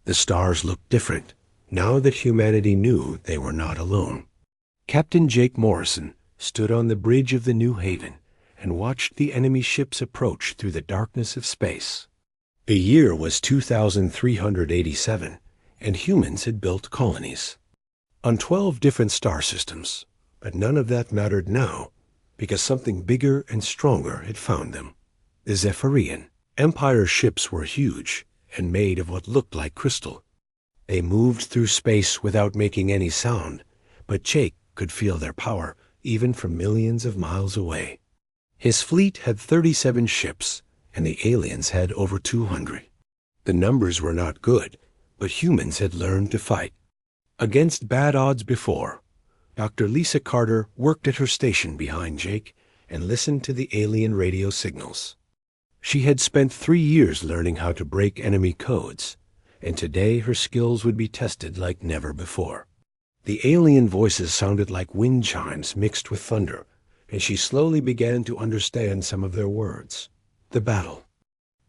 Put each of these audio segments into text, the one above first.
The stars looked different, now that humanity knew they were not alone. Captain Jake Morrison stood on the bridge of the New Haven and watched the enemy ships approach through the darkness of space. The year was 2387, and humans had built colonies on 12 different star systems, but none of that mattered now, because something bigger and stronger had found them. The Zephyrian Empire ships were huge and made of what looked like crystal. They moved through space without making any sound, but Jake could feel their power even from millions of miles away. His fleet had 37 ships, and the aliens had over 200. The numbers were not good, but humans had learned to fight. Against bad odds before, Dr. Lisa Carter worked at her station behind Jake and listened to the alien radio signals. She had spent 3 years learning how to break enemy codes, and today her skills would be tested like never before. The alien voices sounded like wind chimes mixed with thunder, and she slowly began to understand some of their words. The battle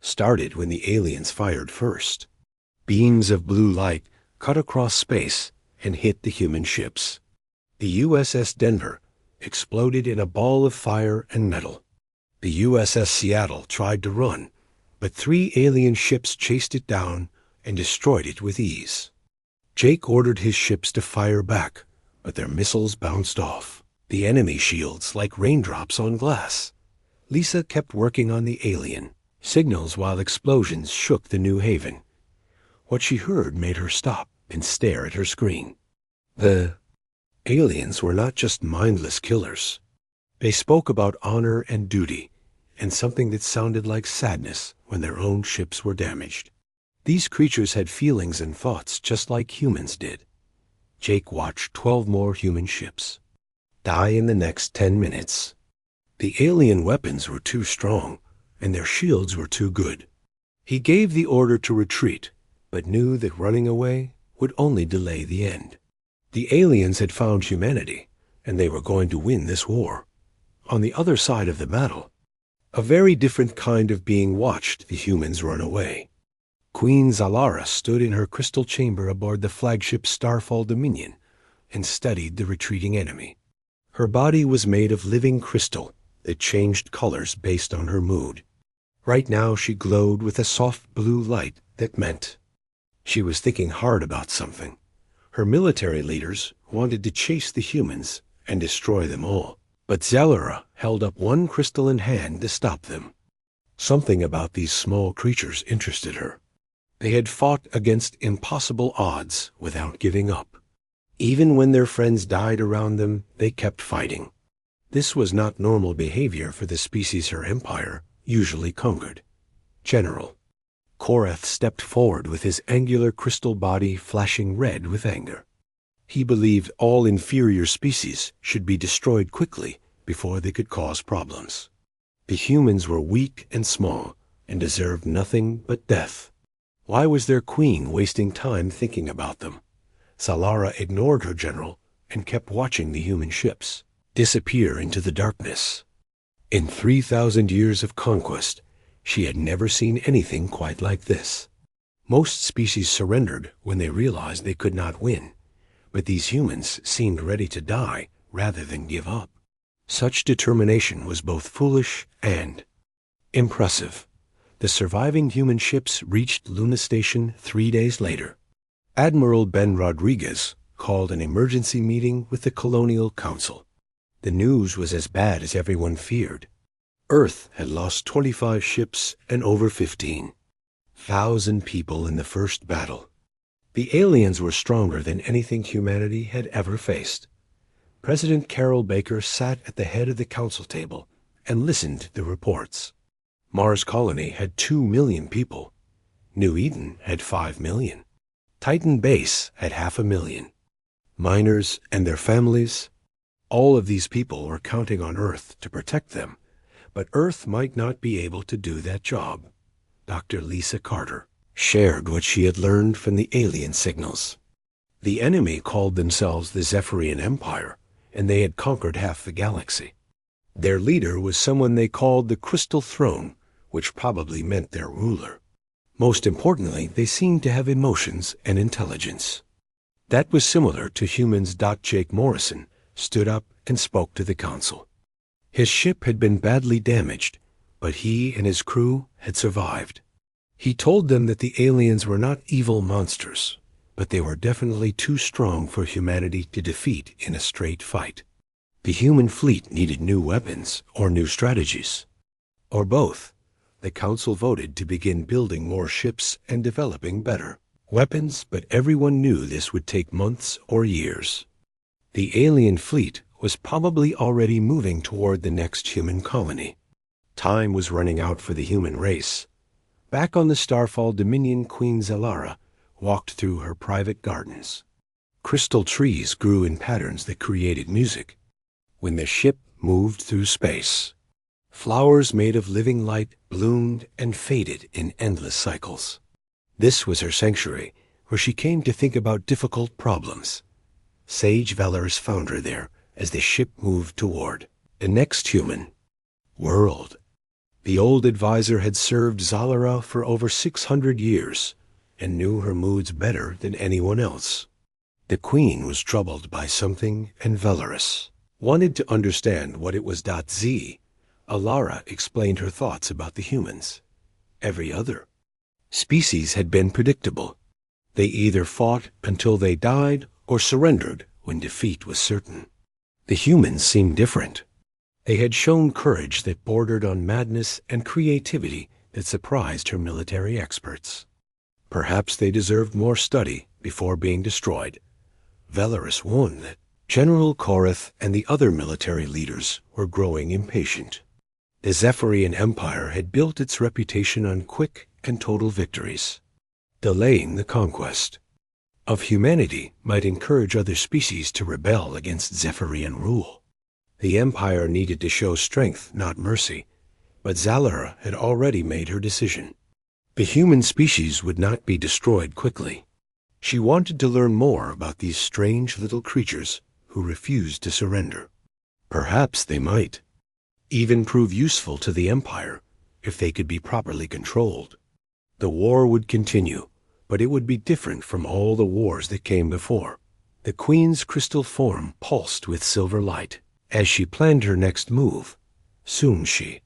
started when the aliens fired first. Beams of blue light cut across space and hit the human ships. The USS Denver exploded in a ball of fire and metal. The USS Seattle tried to run, but 3 alien ships chased it down and destroyed it with ease. Jake ordered his ships to fire back, but their missiles bounced off the enemy shields like raindrops on glass. Lisa kept working on the alien signals while explosions shook the New Haven. What she heard made her stop and stare at her screen. The aliens were not just mindless killers. They spoke about honor and duty, and something that sounded like sadness when their own ships were damaged. These creatures had feelings and thoughts just like humans did. Jake watched 12 more human ships die in the next 10 minutes. The alien weapons were too strong, and their shields were too good. He gave the order to retreat, but knew that running away would only delay the end. The aliens had found humanity, and they were going to win this war. On the other side of the battle, a very different kind of being watched the humans run away. Queen Zalara stood in her crystal chamber aboard the flagship Starfall Dominion and studied the retreating enemy. Her body was made of living crystal that changed colors based on her mood. Right now she glowed with a soft blue light that meant she was thinking hard about something. Her military leaders wanted to chase the humans and destroy them all, but Zalara held up one crystalline hand to stop them. Something about these small creatures interested her. They had fought against impossible odds without giving up. Even when their friends died around them, they kept fighting. This was not normal behavior for the species her empire usually conquered. General Korath stepped forward with his angular crystal body flashing red with anger. He believed all inferior species should be destroyed quickly before they could cause problems. The humans were weak and small and deserved nothing but death. Why was their queen wasting time thinking about them? Zalara ignored her general and kept watching the human ships disappear into the darkness. In 3,000 years of conquest, she had never seen anything quite like this. Most species surrendered when they realized they could not win, but these humans seemed ready to die rather than give up. Such determination was both foolish and impressive. The surviving human ships reached Luna Station 3 days later. Admiral Ben Rodriguez called an emergency meeting with the Colonial Council. The news was as bad as everyone feared. Earth had lost 25 ships and over 15,000 people in the first battle. The aliens were stronger than anything humanity had ever faced. President Carroll Baker sat at the head of the council table and listened to the reports. Mars Colony had 2 million people. New Eden had 5 million. Titan Base had 500,000. Miners and their families, all of these people were counting on Earth to protect them, but Earth might not be able to do that job. Dr. Lisa Carter shared what she had learned from the alien signals. The enemy called themselves the Zephyrian Empire, and they had conquered half the galaxy. Their leader was someone they called the Crystal Throne, which probably meant their ruler. Most importantly, they seemed to have emotions and intelligence. That was similar to humans. Jake Morrison stood up and spoke to the council. His ship had been badly damaged, but he and his crew had survived. He told them that the aliens were not evil monsters, but they were definitely too strong for humanity to defeat in a straight fight. The human fleet needed new weapons or new strategies, or both. The council voted to begin building more ships and developing better weapons, but everyone knew this would take months or years. The alien fleet was probably already moving toward the next human colony. Time was running out for the human race. Back on the Starfall Dominion, Queen Zalara walked through her private gardens. Crystal trees grew in patterns that created music. When the ship moved through space, flowers made of living light bloomed and faded in endless cycles. This was her sanctuary, where she came to think about difficult problems. Sage Valorous found her there as the ship moved toward the next human world. The old advisor had served Zalara for over 600 years and knew her moods better than anyone else. The queen was troubled by something, and Valorous wanted to understand what it was. Alara explained her thoughts about the humans. Every other species had been predictable. They either fought until they died or surrendered when defeat was certain. The humans seemed different. They had shown courage that bordered on madness and creativity that surprised her military experts. Perhaps they deserved more study before being destroyed. Valorous warned that General Korath and the other military leaders were growing impatient. The Zephyrian Empire had built its reputation on quick and total victories. Delaying the conquest of humanity might encourage other species to rebel against Zephyrian rule. The Empire needed to show strength, not mercy, but Zalara had already made her decision. The human species would not be destroyed quickly. She wanted to learn more about these strange little creatures who refused to surrender. Perhaps they might even prove useful to the Empire if they could be properly controlled. The war would continue, but it would be different from all the wars that came before. The Queen's crystal form pulsed with silver light as she planned her next move. Soon she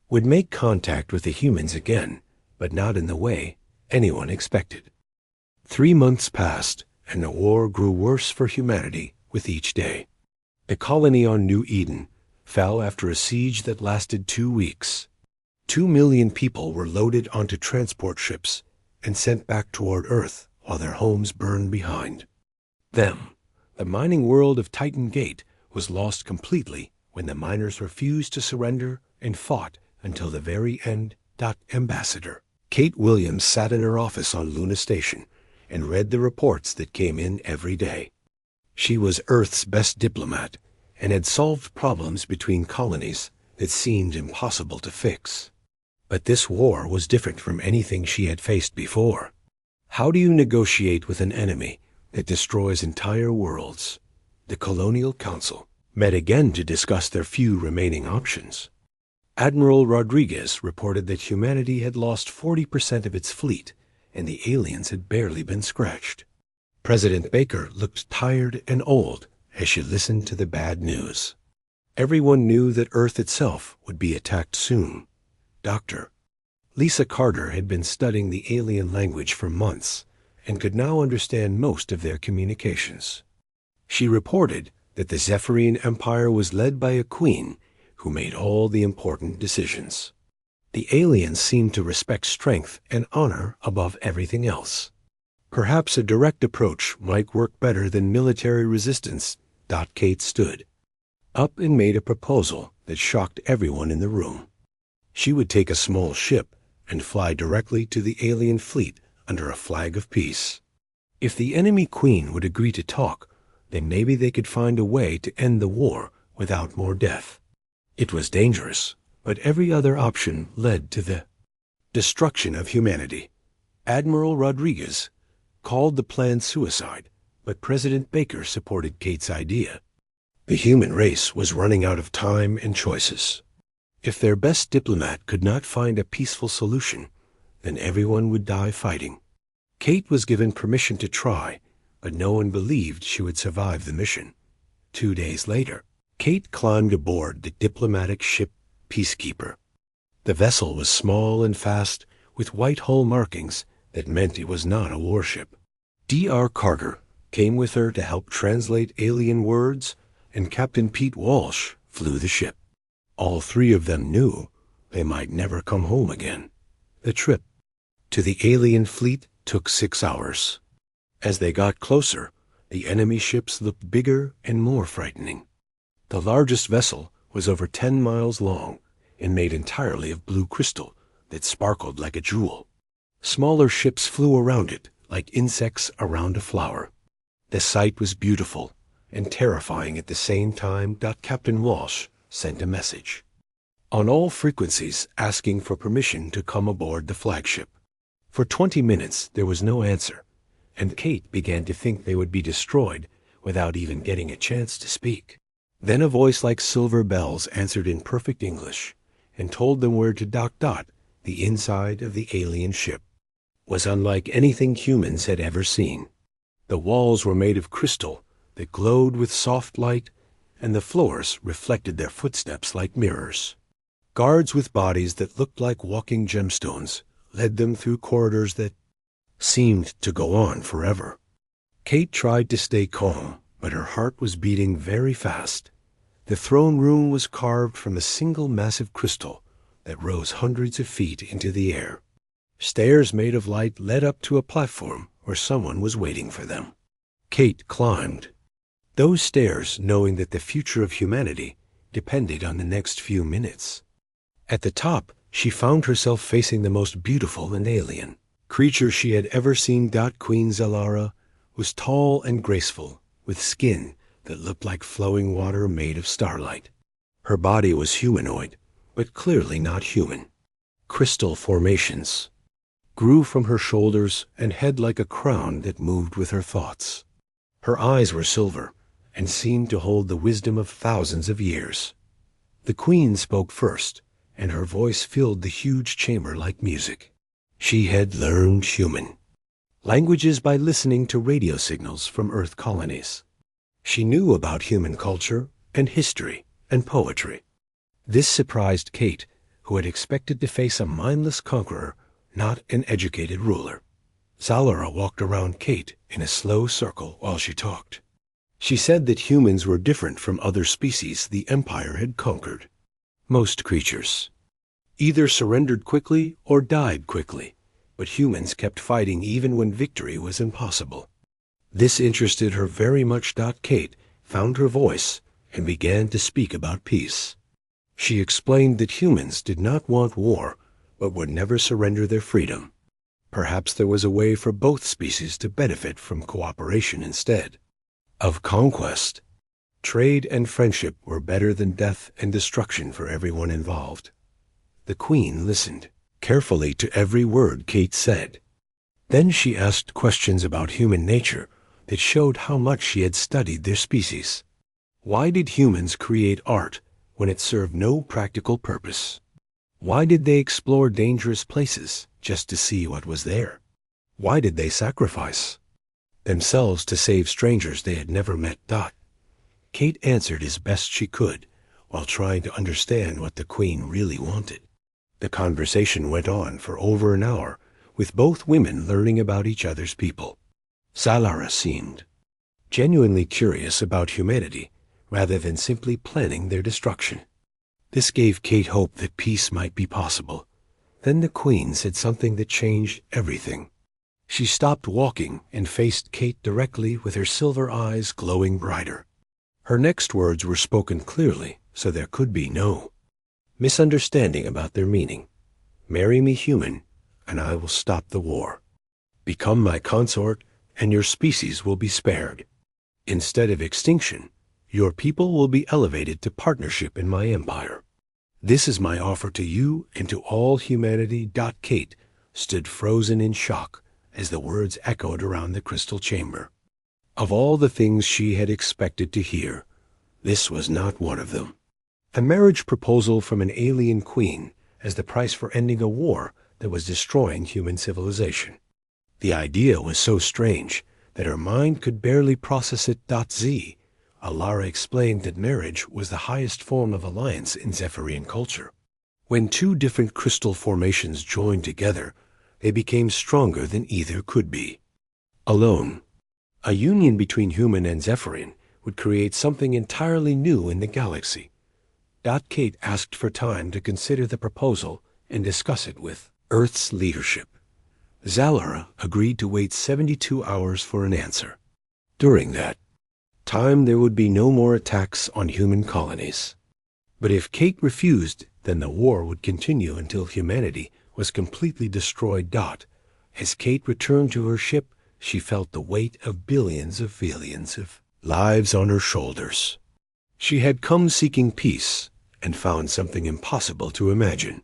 would make contact with the humans again, but not in the way anyone expected. 3 months passed, and the war grew worse for humanity with each day. The colony on New Eden fell after a siege that lasted 2 weeks. 2 million people were loaded onto transport ships and sent back toward Earth while their homes burned behind them. The mining world of Titan Gate was lost completely when the miners refused to surrender and fought until the very end. Ambassador Kate Williams sat in her office on Luna Station and read the reports that came in every day. She was Earth's best diplomat and had solved problems between colonies that seemed impossible to fix. But this war was different from anything she had faced before. How do you negotiate with an enemy that destroys entire worlds? The Colonial Council met again to discuss their few remaining options. Admiral Rodriguez reported that humanity had lost 40% of its fleet, and the aliens had barely been scratched. President Baker looked tired and old as she listened to the bad news. Everyone knew that Earth itself would be attacked soon. Dr. Lisa Carter had been studying the alien language for months and could now understand most of their communications. She reported that the Zephyrian Empire was led by a queen who made all the important decisions. The aliens seemed to respect strength and honor above everything else. Perhaps a direct approach might work better than military resistance. Kate stood up and made a proposal that shocked everyone in the room. She would take a small ship and fly directly to the alien fleet under a flag of peace. If the enemy queen would agree to talk, then maybe they could find a way to end the war without more death. It was dangerous, but every other option led to the destruction of humanity. Admiral Rodriguez called the plan suicide, but President Baker supported Kate's idea. The human race was running out of time and choices. If their best diplomat could not find a peaceful solution, then everyone would die fighting. Kate was given permission to try, but no one believed she would survive the mission. 2 days later, Kate climbed aboard the diplomatic ship Peacekeeper. The vessel was small and fast, with white hull markings that meant it was not a warship. D.R. Carter came with her to help translate alien words, and Captain Pete Walsh flew the ship. All three of them knew they might never come home again. The trip to the alien fleet took 6 hours. As they got closer, the enemy ships looked bigger and more frightening. The largest vessel was over 10 miles long and made entirely of blue crystal that sparkled like a jewel. Smaller ships flew around it like insects around a flower. The sight was beautiful and terrifying at the same time. Captain Walsh sent a message on all frequencies asking for permission to come aboard the flagship. For 20 minutes there was no answer, and Kate began to think they would be destroyed without even getting a chance to speak. Then a voice like silver bells answered in perfect English and told them where to dock. The inside of the alien ship was unlike anything humans had ever seen. The walls were made of crystal that glowed with soft light, and the floors reflected their footsteps like mirrors. Guards with bodies that looked like walking gemstones led them through corridors that seemed to go on forever. Kate tried to stay calm, but her heart was beating very fast. The throne room was carved from a single massive crystal that rose hundreds of feet into the air. Stairs made of light led up to a platform where someone was waiting for them. Kate climbed those stairs knowing that the future of humanity depended on the next few minutes. At the top, she found herself facing the most beautiful and alien creature she had ever seen. Queen Zalara was tall and graceful, with skin that looked like flowing water made of starlight. Her body was humanoid, but clearly not human. Crystal formations grew from her shoulders and head like a crown that moved with her thoughts. Her eyes were silver and seemed to hold the wisdom of thousands of years. The queen spoke first, and her voice filled the huge chamber like music. She had learned human languages by listening to radio signals from Earth colonies. She knew about human culture and history and poetry. This surprised Kate, who had expected to face a mindless conqueror, not an educated ruler. Zalara walked around Kate in a slow circle while she talked. She said that humans were different from other species the Empire had conquered. Most creatures either surrendered quickly or died quickly, but humans kept fighting even when victory was impossible. This interested her very much. Kate found her voice and began to speak about peace. She explained that humans did not want war, but would never surrender their freedom. Perhaps there was a way for both species to benefit from cooperation instead of conquest. Trade and friendship were better than death and destruction for everyone involved. The queen listened carefully to every word Kate said. Then she asked questions about human nature that showed how much she had studied their species. Why did humans create art when it served no practical purpose? Why did they explore dangerous places just to see what was there? Why did they sacrifice themselves to save strangers they had never met? Kate answered as best she could while trying to understand what the queen really wanted. The conversation went on for over an hour, with both women learning about each other's people. Zalara seemed genuinely curious about humanity rather than simply planning their destruction. This gave Kate hope that peace might be possible. Then the queen said something that changed everything. She stopped walking and faced Kate directly with her silver eyes glowing brighter. Her next words were spoken clearly, so there could be no misunderstanding about their meaning. Marry me human, and I will stop the war. Become my consort, and your species will be spared. Instead of extinction, your people will be elevated to partnership in my empire. This is my offer to you and to all humanity. Kate stood frozen in shock as the words echoed around the crystal chamber. Of all the things she had expected to hear, this was not one of them. A marriage proposal from an alien queen as the price for ending a war that was destroying human civilization. The idea was so strange that her mind could barely process it. Z. Alara explained that marriage was the highest form of alliance in Zephyrian culture. When two different crystal formations joined together, they became stronger than either could be. Alone, a union between human and Zephyrian would create something entirely new in the galaxy. Kate asked for time to consider the proposal and discuss it with Earth's leadership. Zalara agreed to wait 72 hours for an answer. During that time, there would be no more attacks on human colonies. But if Kate refused, then the war would continue until humanity was completely destroyed. As Kate returned to her ship, she felt the weight of billions of lives on her shoulders. She had come seeking peace and found something impossible to imagine.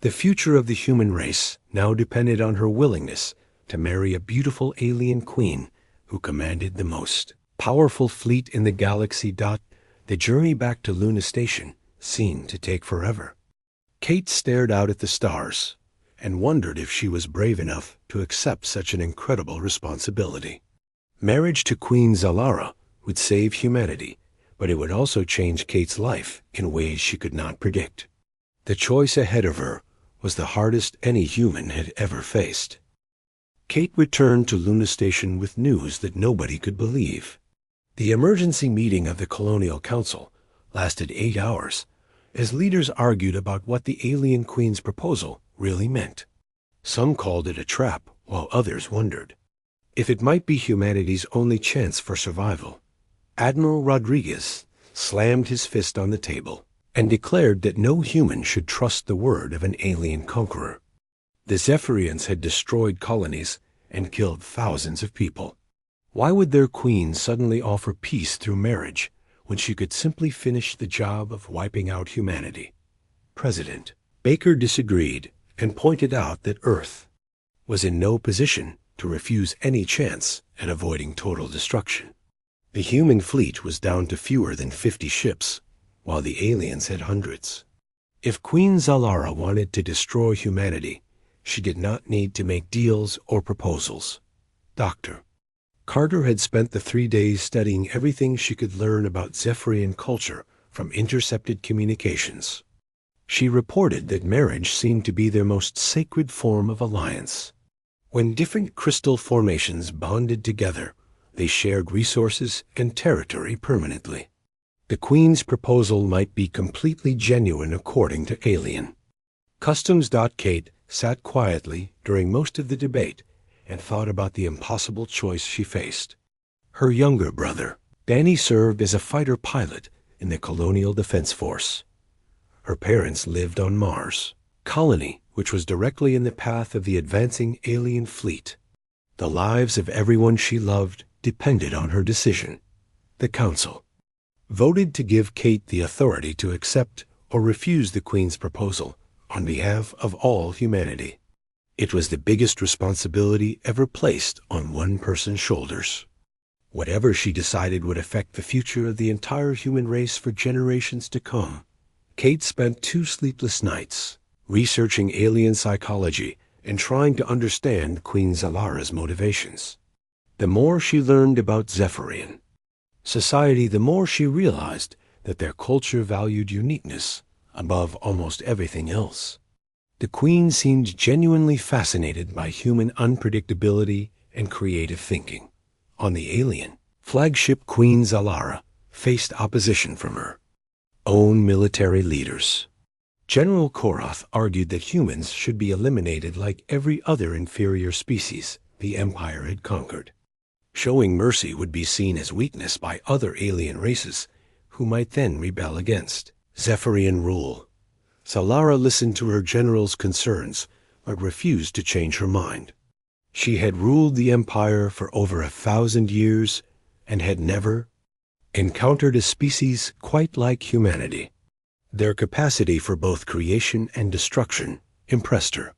The future of the human race now depended on her willingness to marry a beautiful alien queen who commanded the most powerful fleet in the galaxy. The journey back to Luna Station seemed to take forever. Kate stared out at the stars and wondered if she was brave enough to accept such an incredible responsibility. Marriage to Queen Zalara would save humanity, but it would also change Kate's life in ways she could not predict. The choice ahead of her was the hardest any human had ever faced. Kate returned to Luna Station with news that nobody could believe. The emergency meeting of the Colonial Council lasted 8 hours, as leaders argued about what the alien queen's proposal really meant. Some called it a trap, while others wondered if it might be humanity's only chance for survival. Admiral Rodriguez slammed his fist on the table and declared that no human should trust the word of an alien conqueror. The Zephyrians had destroyed colonies and killed thousands of people. Why would their queen suddenly offer peace through marriage when she could simply finish the job of wiping out humanity? President Baker disagreed and pointed out that Earth was in no position to refuse any chance at avoiding total destruction. The human fleet was down to fewer than 50 ships, while the aliens had hundreds. If Queen Zalara wanted to destroy humanity, she did not need to make deals or proposals. Dr. Carter had spent the 3 days studying everything she could learn about Zephyrian culture from intercepted communications. She reported that marriage seemed to be their most sacred form of alliance. When different crystal formations bonded together, they shared resources and territory permanently. The Queen's proposal might be completely genuine according to Alien Customs. Kate sat quietly during most of the debate and thought about the impossible choice she faced. Her younger brother, Danny, served as a fighter pilot in the Colonial Defense Force. Her parents lived on Mars, colony which was directly in the path of the advancing alien fleet. The lives of everyone she loved depended on her decision. The Council voted to give Kate the authority to accept or refuse the Queen's proposal on behalf of all humanity. It was the biggest responsibility ever placed on one person's shoulders. Whatever she decided would affect the future of the entire human race for generations to come. Kate spent 2 sleepless nights researching alien psychology and trying to understand Queen Zalara's motivations. The more she learned about Zephyrian society, the more she realized that their culture valued uniqueness above almost everything else. The Queen seemed genuinely fascinated by human unpredictability and creative thinking. On the alien flagship, Queen Zalara faced opposition from her own military leaders. General Korath argued that humans should be eliminated like every other inferior species the Empire had conquered. Showing mercy would be seen as weakness by other alien races, who might then rebel against Zephyrian rule. Zalara listened to her general's concerns, but refused to change her mind. She had ruled the Empire for over 1,000 years and had never encountered a species quite like humanity. Their capacity for both creation and destruction impressed her.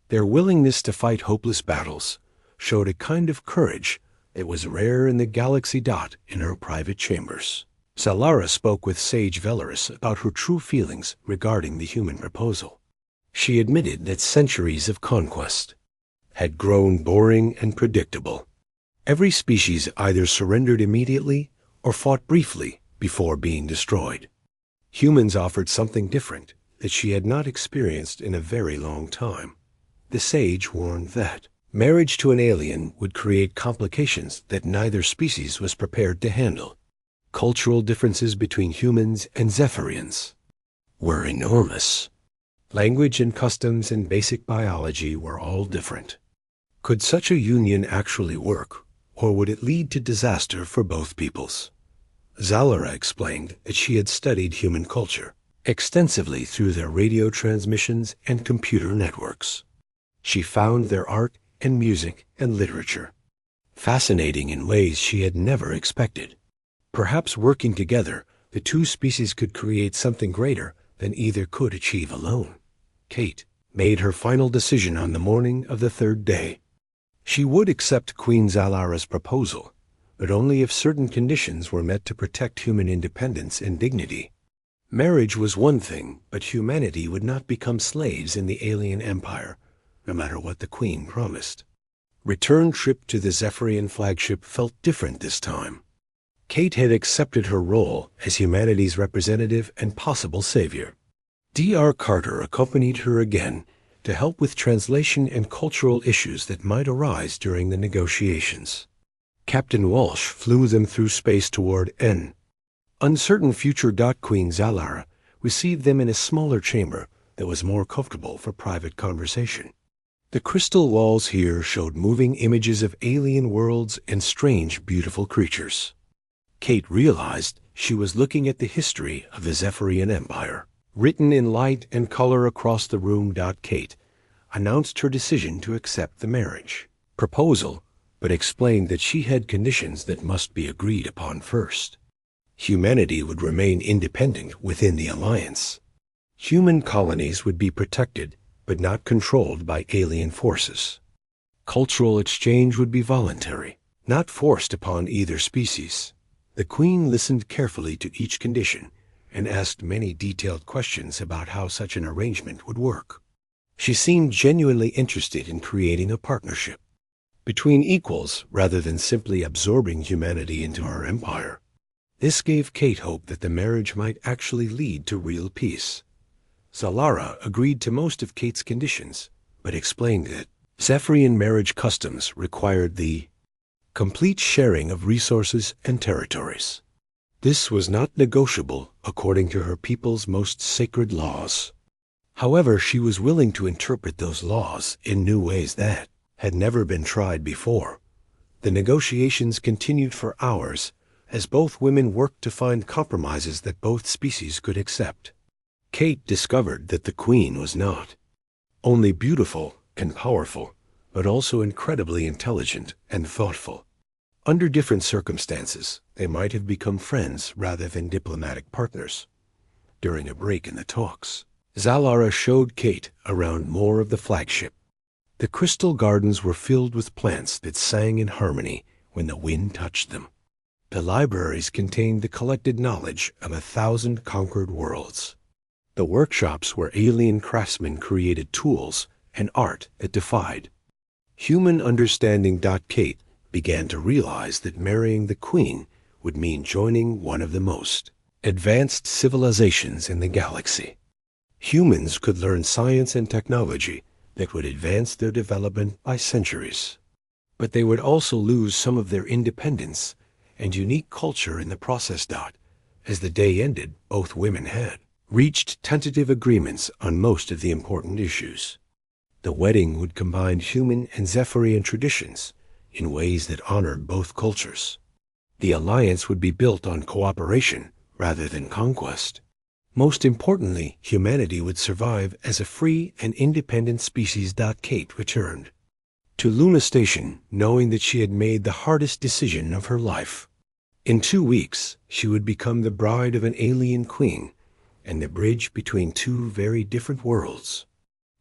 Their willingness to fight hopeless battles showed a kind of courage that was rare in the galaxy. In her private chambers, Zalara spoke with Sage Velaris about her true feelings regarding the human proposal. She admitted that centuries of conquest had grown boring and predictable. Every species either surrendered immediately or fought briefly before being destroyed. Humans offered something different that she had not experienced in a very long time. The sage warned that marriage to an alien would create complications that neither species was prepared to handle. Cultural differences between humans and Zephyrians were enormous. Language and customs and basic biology were all different. Could such a union actually work, or would it lead to disaster for both peoples? Zalara explained that she had studied human culture extensively through their radio transmissions and computer networks. She found their art and music and literature fascinating in ways she had never expected. Perhaps working together, the two species could create something greater than either could achieve alone. Kate made her final decision on the morning of the third day. She would accept Queen Zalara's proposal, but only if certain conditions were met to protect human independence and dignity. Marriage was one thing, but humanity would not become slaves in the alien empire, no matter what the Queen promised. Return trip to the Zephyrian flagship felt different this time. Kate had accepted her role as humanity's representative and possible savior. D.R. Carter accompanied her again to help with translation and cultural issues that might arise during the negotiations. Captain Walsh flew them through space toward N. Uncertain future. Queen Zalara received them in a smaller chamber that was more comfortable for private conversation. The crystal walls here showed moving images of alien worlds and strange, beautiful creatures. Kate realized she was looking at the history of the Zephyrian Empire, written in light and color across the room. Kate announced her decision to accept the marriage proposal, but explained that she had conditions that must be agreed upon first. Humanity would remain independent within the alliance. Human colonies would be protected, but not controlled by alien forces. Cultural exchange would be voluntary, not forced upon either species. The Queen listened carefully to each condition and asked many detailed questions about how such an arrangement would work. She seemed genuinely interested in creating a partnership between equals rather than simply absorbing humanity into her empire. This gave Kate hope that the marriage might actually lead to real peace. Zalara agreed to most of Kate's conditions, but explained that Zephyrian marriage customs required the complete sharing of resources and territories. This was not negotiable according to her people's most sacred laws. However, she was willing to interpret those laws in new ways that had never been tried before. The negotiations continued for hours as both women worked to find compromises that both species could accept. Kate discovered that the Queen was not only beautiful and powerful, but also incredibly intelligent and thoughtful. Under different circumstances, they might have become friends rather than diplomatic partners. During a break in the talks, Zalara showed Kate around more of the flagship. The crystal gardens were filled with plants that sang in harmony when the wind touched them. The libraries contained the collected knowledge of 1,000 conquered worlds. The workshops where alien craftsmen created tools and art that defied human understanding. Kate began to realize that marrying the Queen would mean joining one of the most advanced civilizations in the galaxy. Humans could learn science and technology that would advance their development by centuries. But they would also lose some of their independence and unique culture in the process. As the day ended, both women had reached tentative agreements on most of the important issues. The wedding would combine human and Zephyrian traditions in ways that honored both cultures. The alliance would be built on cooperation rather than conquest. Most importantly, humanity would survive as a free and independent species. Kate returned to Luna Station knowing that she had made the hardest decision of her life. In 2 weeks, she would become the bride of an alien queen and the bridge between two very different worlds.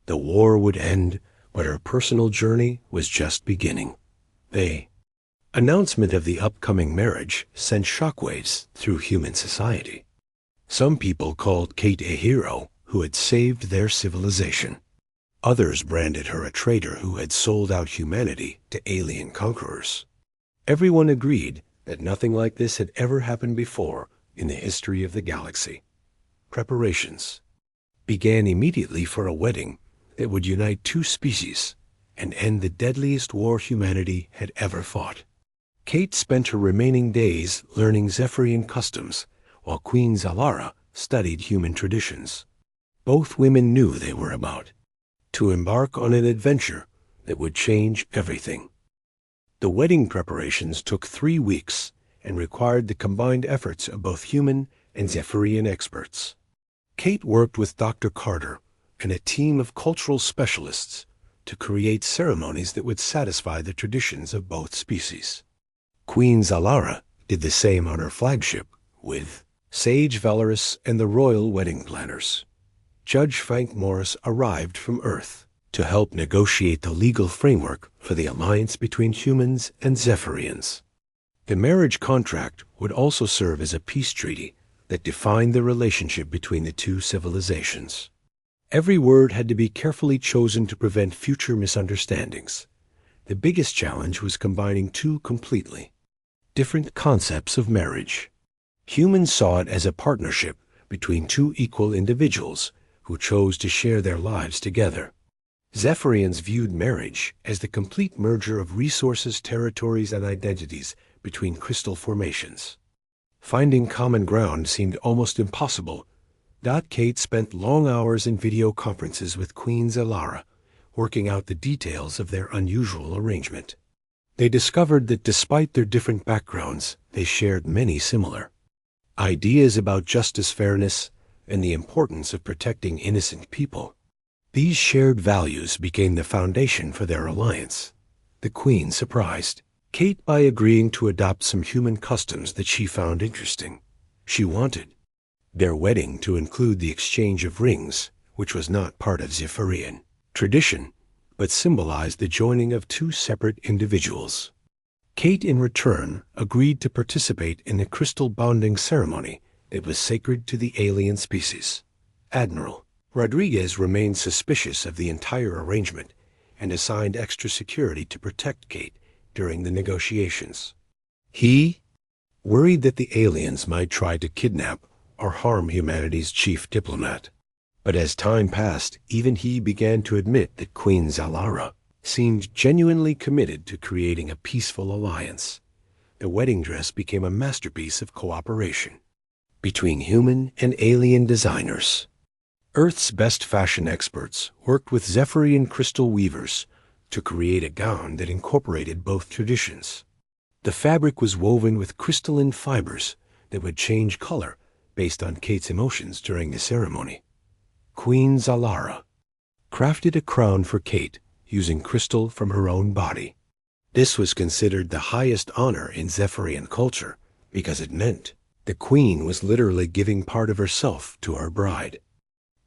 The war would end, but her personal journey was just beginning. The announcement of the upcoming marriage sent shockwaves through human society. Some people called Kate a hero who had saved their civilization. Others branded her a traitor who had sold out humanity to alien conquerors. Everyone agreed that nothing like this had ever happened before in the history of the galaxy. Preparations began immediately for a wedding that would unite two species and end the deadliest war humanity had ever fought. Kate spent her remaining days learning Zephyrian customs, while Queen Zalara studied human traditions. Both women knew they were about to embark on an adventure that would change everything. The wedding preparations took 3 weeks and required the combined efforts of both human and Zephyrian experts. Kate worked with Dr. Carter and a team of cultural specialists to create ceremonies that would satisfy the traditions of both species. Queen Zalara did the same on her flagship with Sage Valorous and the royal wedding planners. Judge Frank Morris arrived from Earth to help negotiate the legal framework for the alliance between humans and Zephyrians. The marriage contract would also serve as a peace treaty that defined the relationship between the two civilizations. Every word had to be carefully chosen to prevent future misunderstandings. The biggest challenge was combining two completely different concepts of marriage. Humans saw it as a partnership between two equal individuals who chose to share their lives together. Zephyrians viewed marriage as the complete merger of resources, territories, and identities between crystal formations. Finding common ground seemed almost impossible. Kate spent long hours in video conferences with Queen Zalara, working out the details of their unusual arrangement. They discovered that despite their different backgrounds, they shared many similar ideas about justice, fairness, and the importance of protecting innocent people. These shared values became the foundation for their alliance. The Queen surprised Kate by agreeing to adopt some human customs that she found interesting. She wanted their wedding to include the exchange of rings, which was not part of Zephyrian tradition, but symbolized the joining of two separate individuals. Kate, in return, agreed to participate in a crystal bonding ceremony that was sacred to the alien species. Admiral Rodriguez remained suspicious of the entire arrangement and assigned extra security to protect Kate during the negotiations. He worried that the aliens might try to kidnap or harm humanity's chief diplomat. But as time passed, even he began to admit that Queen Zalara seemed genuinely committed to creating a peaceful alliance. The wedding dress became a masterpiece of cooperation between human and alien designers. Earth's best fashion experts worked with Zephyrian crystal weavers to create a gown that incorporated both traditions. The fabric was woven with crystalline fibers that would change color based on Kate's emotions during the ceremony. Queen Zalara crafted a crown for Kate using crystal from her own body. This was considered the highest honor in Zephyrian culture because it meant the queen was literally giving part of herself to her bride.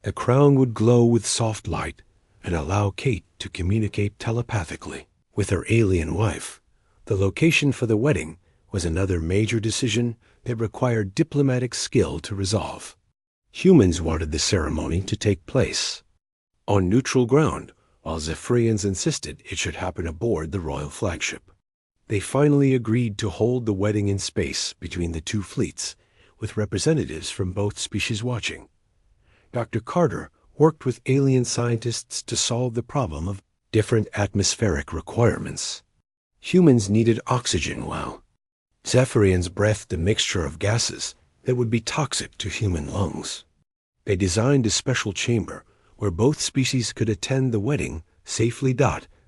The crown would glow with soft light and allow Kate to communicate telepathically with her alien wife. The location for the wedding was another major decision that required diplomatic skill to resolve. Humans wanted the ceremony to take place on neutral ground, while Zephyrians insisted it should happen aboard the royal flagship. They finally agreed to hold the wedding in space between the two fleets, with representatives from both species watching. Dr. Carter worked with alien scientists to solve the problem of different atmospheric requirements. Humans needed oxygen, while Zephyrians breathed a mixture of gases that would be toxic to human lungs. They designed a special chamber where both species could attend the wedding safely.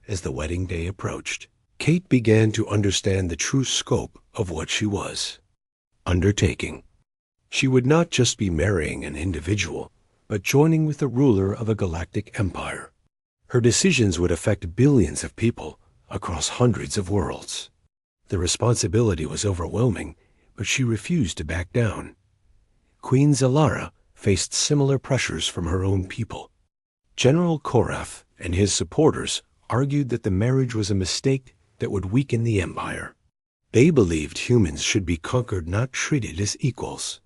As the wedding day approached, Kate began to understand the true scope of what she was undertaking. She would not just be marrying an individual, but joining with the ruler of a galactic empire. Her decisions would affect billions of people across hundreds of worlds. The responsibility was overwhelming, but she refused to back down. Queen Zalara faced similar pressures from her own people. General Korath and his supporters argued that the marriage was a mistake that would weaken the empire. They believed humans should be conquered, not treated as equals.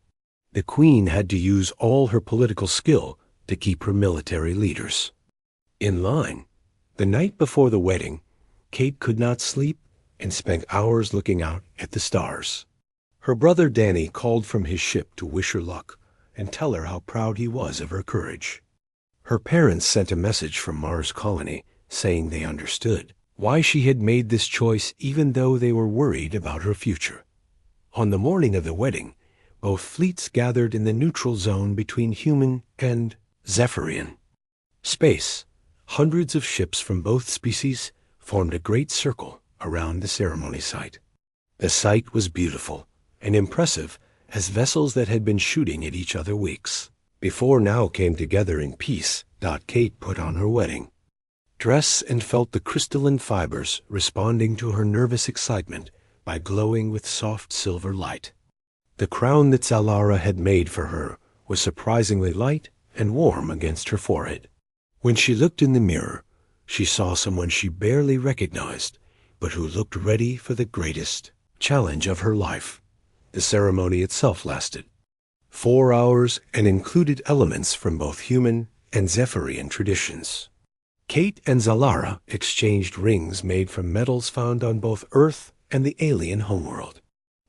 The queen had to use all her political skill to keep her military leaders In line, the night before the wedding, Kate could not sleep and spent hours looking out at the stars. Her brother Danny called from his ship to wish her luck and tell her how proud he was of her courage. Her parents sent a message from Mars Colony saying they understood why she had made this choice even though they were worried about her future. On the morning of the wedding, both fleets gathered in the neutral zone between human and Zephyrian space. Hundreds of ships from both species formed a great circle around the ceremony site. The sight was beautiful and impressive as vessels that had been shooting at each other weeks before now came together in peace. Kate put on her wedding dress and felt the crystalline fibers responding to her nervous excitement by glowing with soft silver light. The crown that Zalara had made for her was surprisingly light and warm against her forehead. When she looked in the mirror, she saw someone she barely recognized, but who looked ready for the greatest challenge of her life. The ceremony itself lasted 4 hours and included elements from both human and Zephyrian traditions. Kate and Zalara exchanged rings made from metals found on both Earth and the alien homeworld.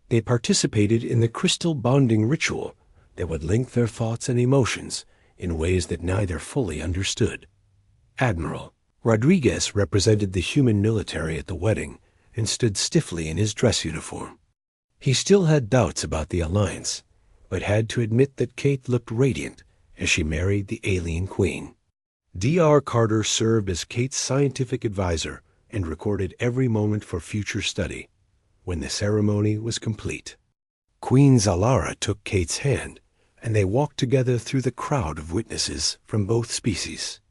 They participated in the crystal bonding ritual that would link their thoughts and emotions in ways that neither fully understood. Admiral Rodriguez represented the human military at the wedding and stood stiffly in his dress uniform. He still had doubts about the alliance, but had to admit that Kate looked radiant as she married the alien queen. D.R. Carter served as Kate's scientific advisor and recorded every moment for future study. When the ceremony was complete, Queen Zalara took Kate's hand, and they walked together through the crowd of witnesses from both species.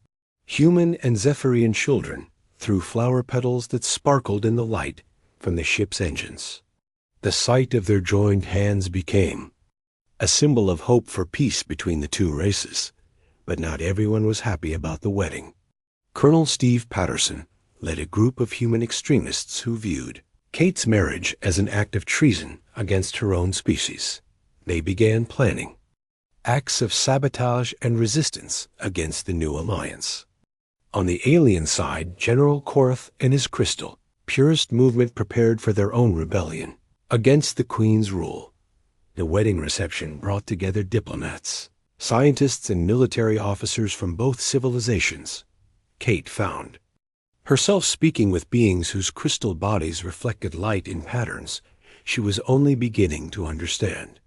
Human and Zephyrian children threw flower petals that sparkled in the light from the ship's engines. The sight of their joined hands became a symbol of hope for peace between the two races, but not everyone was happy about the wedding. Colonel Steve Patterson led a group of human extremists who viewed Kate's marriage as an act of treason against her own species. They began planning acts of sabotage and resistance against the new alliance. On the alien side, General Korath and his crystal purist movement prepared for their own rebellion against the Queen's rule. The wedding reception brought together diplomats, scientists, and military officers from both civilizations. Kate found herself speaking with beings whose crystal bodies reflected light in patterns she was only beginning to understand.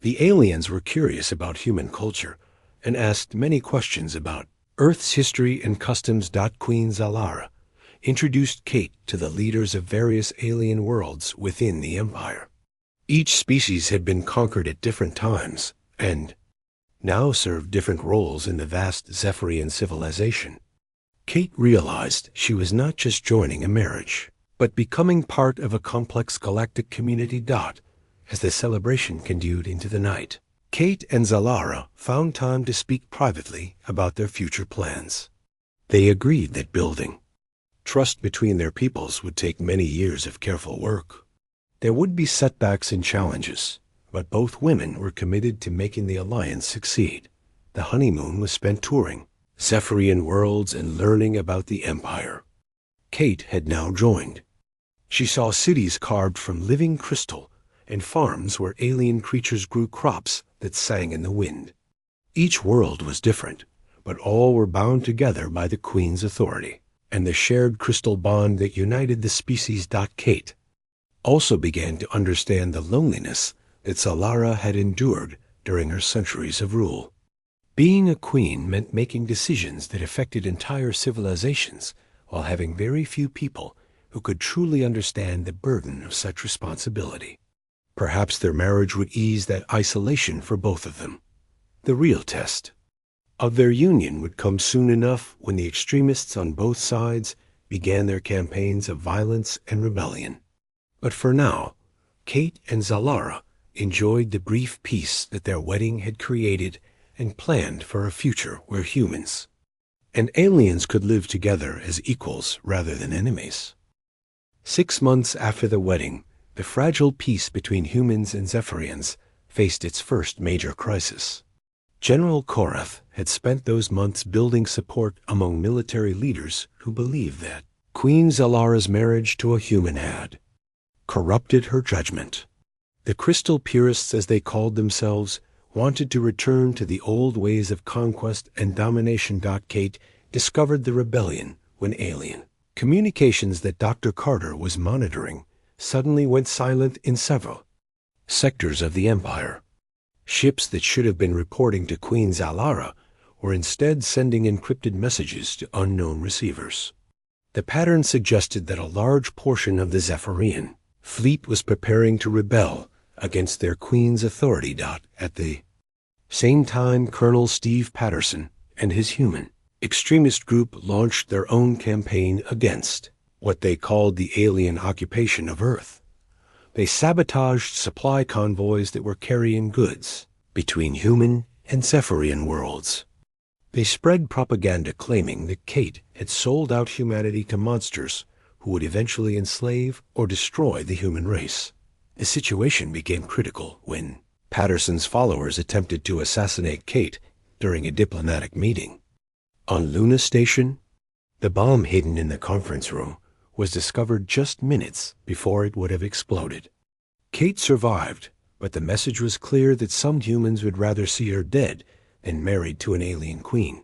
The aliens were curious about human culture and asked many questions about Earth's history and customs. Queen Zalara introduced Kate to the leaders of various alien worlds within the Empire. Each species had been conquered at different times and now served different roles in the vast Zephyrian civilization. Kate realized she was not just joining a marriage, but becoming part of a complex galactic community. As the celebration continued into the night, Kate and Zalara found time to speak privately about their future plans. They agreed that building trust between their peoples would take many years of careful work. There would be setbacks and challenges, but both women were committed to making the alliance succeed. The honeymoon was spent touring Zephyrian worlds and learning about the Empire. Kate had now joined. She saw cities carved from living crystal and farms where alien creatures grew crops that sang in the wind. Each world was different, but all were bound together by the Queen's authority and the shared crystal bond that united the species. Kate also began to understand the loneliness that Zalara had endured during her centuries of rule. Being a queen meant making decisions that affected entire civilizations while having very few people who could truly understand the burden of such responsibility. Perhaps their marriage would ease that isolation for both of them. The real test of their union would come soon enough when the extremists on both sides began their campaigns of violence and rebellion. But for now, Kate and Zalara enjoyed the brief peace that their wedding had created and planned for a future where humans and aliens could live together as equals rather than enemies. 6 months after the wedding, the fragile peace between humans and Zephyrians faced its first major crisis. General Korath had spent those months building support among military leaders who believed that Queen Zalara's marriage to a human had corrupted her judgment. The crystal purists, as they called themselves, wanted to return to the old ways of conquest and domination. Kate discovered the rebellion when alien communications that Dr. Carter was monitoring suddenly went silent in several sectors of the Empire. Ships that should have been reporting to Queen Zalara were instead sending encrypted messages to unknown receivers. The pattern suggested that a large portion of the Zephyrian fleet was preparing to rebel against their queen's authority. At the same time, Colonel Steve Patterson and his human extremist group launched their own campaign against what they called the alien occupation of Earth. They sabotaged supply convoys that were carrying goods between human and Zephyrian worlds. They spread propaganda claiming that Kate had sold out humanity to monsters who would eventually enslave or destroy the human race. The situation became critical when Patterson's followers attempted to assassinate Kate during a diplomatic meeting. On Luna Station, the bomb hidden in the conference room was discovered just minutes before it would have exploded. Kate survived, but the message was clear that some humans would rather see her dead than married to an alien queen.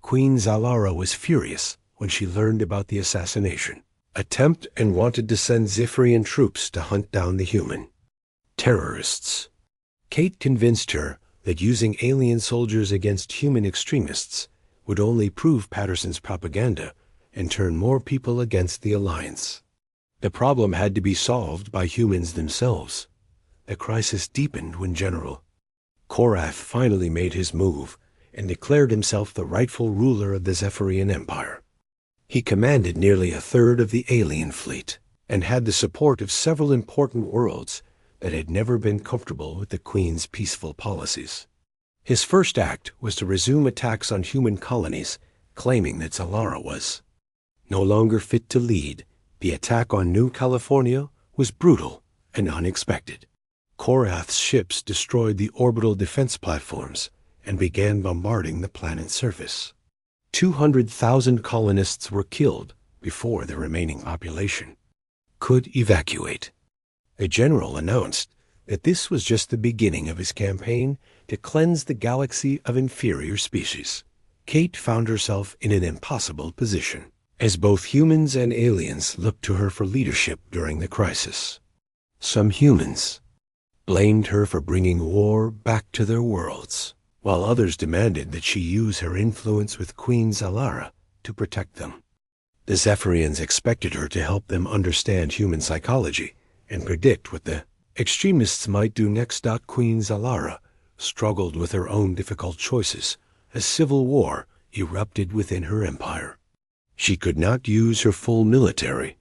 Queen Zalara was furious when she learned about the assassination attempt and wanted to send Zephyrian troops to hunt down the human terrorists. Kate convinced her that using alien soldiers against human extremists would only prove Patterson's propaganda and turn more people against the alliance. The problem had to be solved by humans themselves. The crisis deepened when General Korath finally made his move and declared himself the rightful ruler of the Zephyrian Empire. He commanded nearly a third of the alien fleet and had the support of several important worlds that had never been comfortable with the Queen's peaceful policies. His first act was to resume attacks on human colonies, claiming that Zalara was no longer fit to lead. The attack on New California was brutal and unexpected. Korath's ships destroyed the orbital defense platforms and began bombarding the planet's surface. 200,000 colonists were killed before the remaining population could evacuate. The general announced that this was just the beginning of his campaign to cleanse the galaxy of inferior species. Kate found herself in an impossible position, as both humans and aliens looked to her for leadership during the crisis. Some humans blamed her for bringing war back to their worlds, while others demanded that she use her influence with Queen Zalara to protect them. The Zephyrians expected her to help them understand human psychology and predict what the extremists might do next. Queen Zalara struggled with her own difficult choices as civil war erupted within her empire. She could not use her full military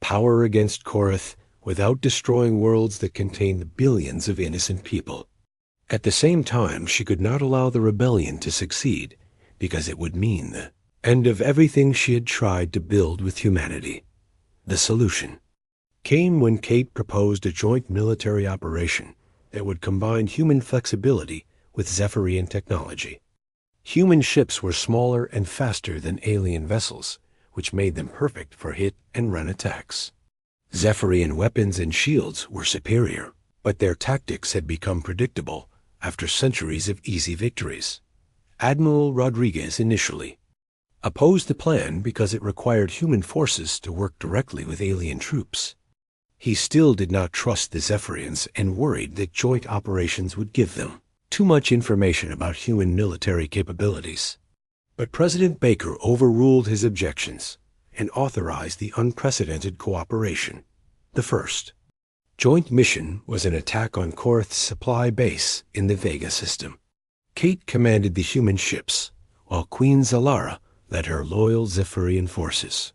power against Korath without destroying worlds that contained billions of innocent people. At the same time, she could not allow the rebellion to succeed, because it would mean the end of everything she had tried to build with humanity. The solution came when Kate proposed a joint military operation that would combine human flexibility with Zephyrian technology. Human ships were smaller and faster than alien vessels, which made them perfect for hit-and-run attacks. Zephyrian weapons and shields were superior, but their tactics had become predictable after centuries of easy victories. Admiral Rodriguez initially opposed the plan because it required human forces to work directly with alien troops. He still did not trust the Zephyrians and worried that joint operations would give them too much information about human military capabilities. But President Baker overruled his objections and authorized the unprecedented cooperation. The first joint mission was an attack on Korath's supply base in the Vega system. Kate commanded the human ships, while Queen Zalara led her loyal Zephyrian forces.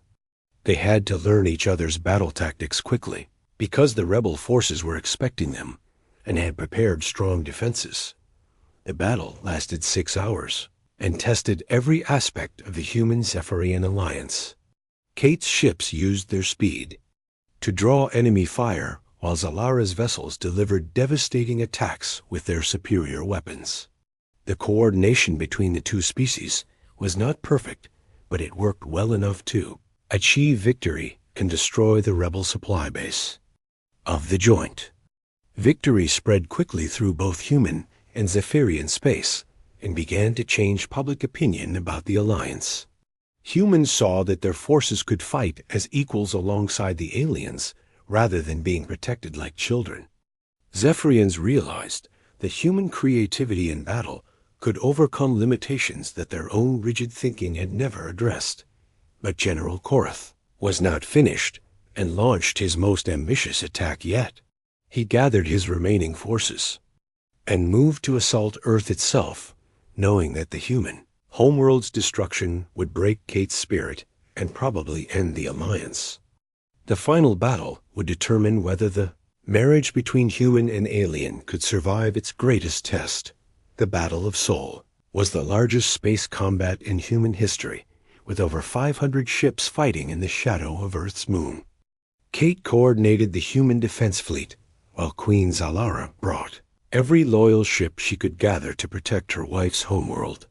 They had to learn each other's battle tactics quickly, because the rebel forces were expecting them and had prepared strong defenses. The battle lasted 6 hours and tested every aspect of the human Zephyrian alliance. Kate's ships used their speed to draw enemy fire, while Zalara's vessels delivered devastating attacks with their superior weapons. The coordination between the two species was not perfect, but it worked well enough to achieve victory and destroy the rebel supply base of the joint. Victory spread quickly through both human and Zephyrian space and began to change public opinion about the alliance. Humans saw that their forces could fight as equals alongside the aliens rather than being protected like children. Zephyrians realized that human creativity in battle could overcome limitations that their own rigid thinking had never addressed. But General Korath was not finished and launched his most ambitious attack yet. He gathered his remaining forces and moved to assault Earth itself, knowing that the human homeworld's destruction would break Kate's spirit and probably end the alliance. The final battle would determine whether the marriage between human and alien could survive its greatest test. The Battle of Sol was the largest space combat in human history, with over 500 ships fighting in the shadow of Earth's moon. Kate coordinated the human defense fleet, while Queen Zalara brought every loyal ship she could gather to protect her wife's homeworld.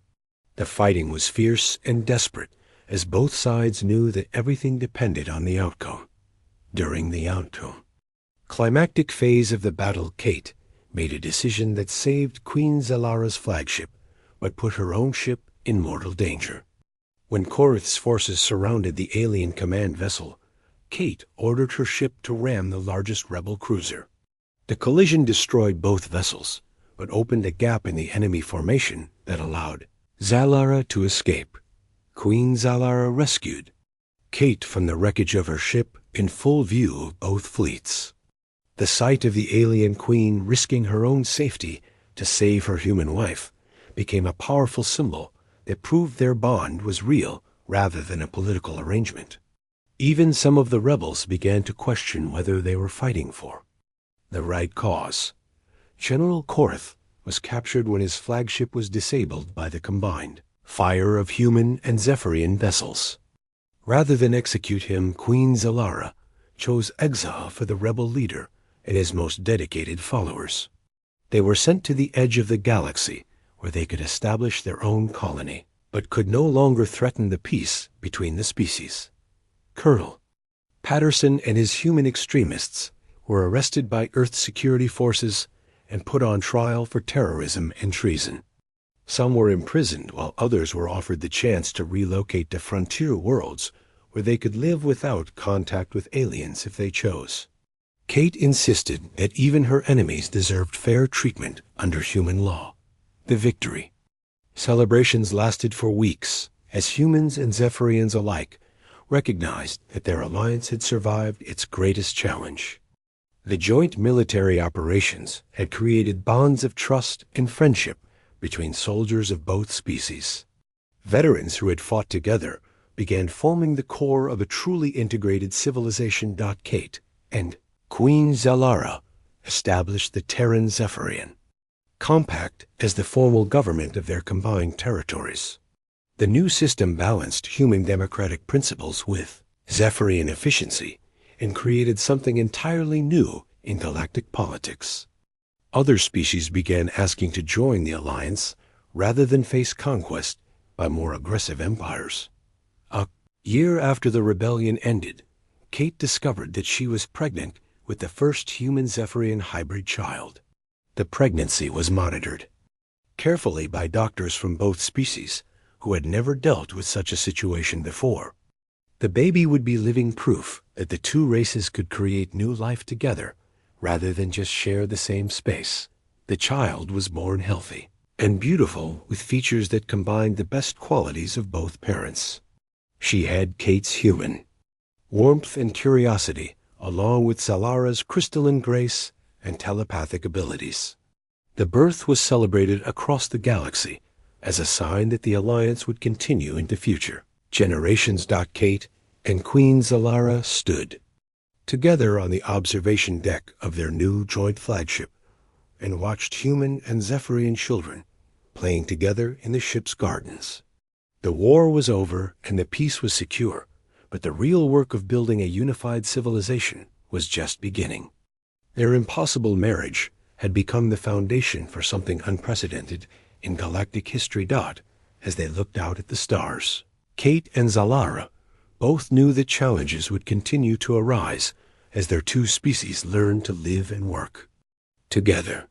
The fighting was fierce and desperate, as both sides knew that everything depended on the outcome. During the climactic phase of the battle, Kate made a decision that saved Queen Zalara's flagship, but put her own ship in mortal danger. When Korath's forces surrounded the alien command vessel, Kate ordered her ship to ram the largest rebel cruiser. The collision destroyed both vessels, but opened a gap in the enemy formation that allowed Zalara to escape. Queen Zalara rescued Kate from the wreckage of her ship in full view of both fleets. The sight of the alien queen risking her own safety to save her human wife became a powerful symbol that proved their bond was real rather than a political arrangement. Even some of the rebels began to question whether they were fighting for the right cause. General Korath was captured when his flagship was disabled by the combined fire of human and Zephyrian vessels. Rather than execute him, Queen Zalara chose exile for the rebel leader and his most dedicated followers. They were sent to the edge of the galaxy, where they could establish their own colony, but could no longer threaten the peace between the species. Colonel Patterson and his human extremists were arrested by Earth security forces and put on trial for terrorism and treason. Some were imprisoned, while others were offered the chance to relocate to frontier worlds where they could live without contact with aliens if they chose. Kate insisted that even her enemies deserved fair treatment under human law. The victory. Celebrations lasted for weeks, as humans and Zephyrians alike recognized that their alliance had survived its greatest challenge. The joint military operations had created bonds of trust and friendship between soldiers of both species. Veterans who had fought together began forming the core of a truly integrated civilization. Kate and Queen Zalara established the Terran Zephyrian Compact as the formal government of their combined territories. The new system balanced human democratic principles with Zephyrian efficiency and created something entirely new in galactic politics. Other species began asking to join the alliance rather than face conquest by more aggressive empires. A year after the rebellion ended, Kate discovered that she was pregnant with the first human Zephyrian hybrid child. The pregnancy was monitored carefully by doctors from both species who had never dealt with such a situation before. The baby would be living proof that the two races could create new life together rather than just share the same space. The child was born healthy and beautiful, with features that combined the best qualities of both parents. She had Kate's human warmth and curiosity, along with Zalara's crystalline grace and telepathic abilities. The birth was celebrated across the galaxy as a sign that the alliance would continue into future generations. Kate and Queen Zalara stood together on the observation deck of their new joint flagship and watched human and Zephyrian children playing together in the ship's gardens. The war was over and the peace was secure, but the real work of building a unified civilization was just beginning. Their impossible marriage had become the foundation for something unprecedented in Galactic History. As they looked out at the stars, Kate and Zalara both knew that challenges would continue to arise as their two species learned to live and work together.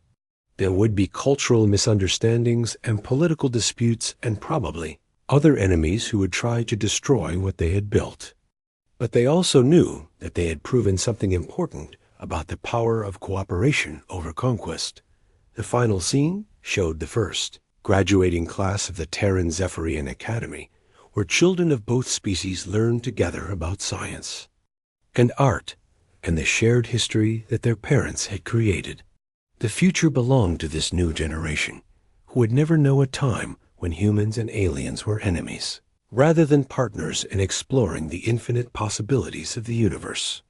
There would be cultural misunderstandings and political disputes, and probably other enemies who would try to destroy what they had built. But they also knew that they had proven something important about the power of cooperation over conquest. The final scene showed the first graduating class of the Terran Zephyrian Academy, where children of both species learned together about science and art and the shared history that their parents had created. The future belonged to this new generation, who would never know a time when humans and aliens were enemies, rather than partners in exploring the infinite possibilities of the universe.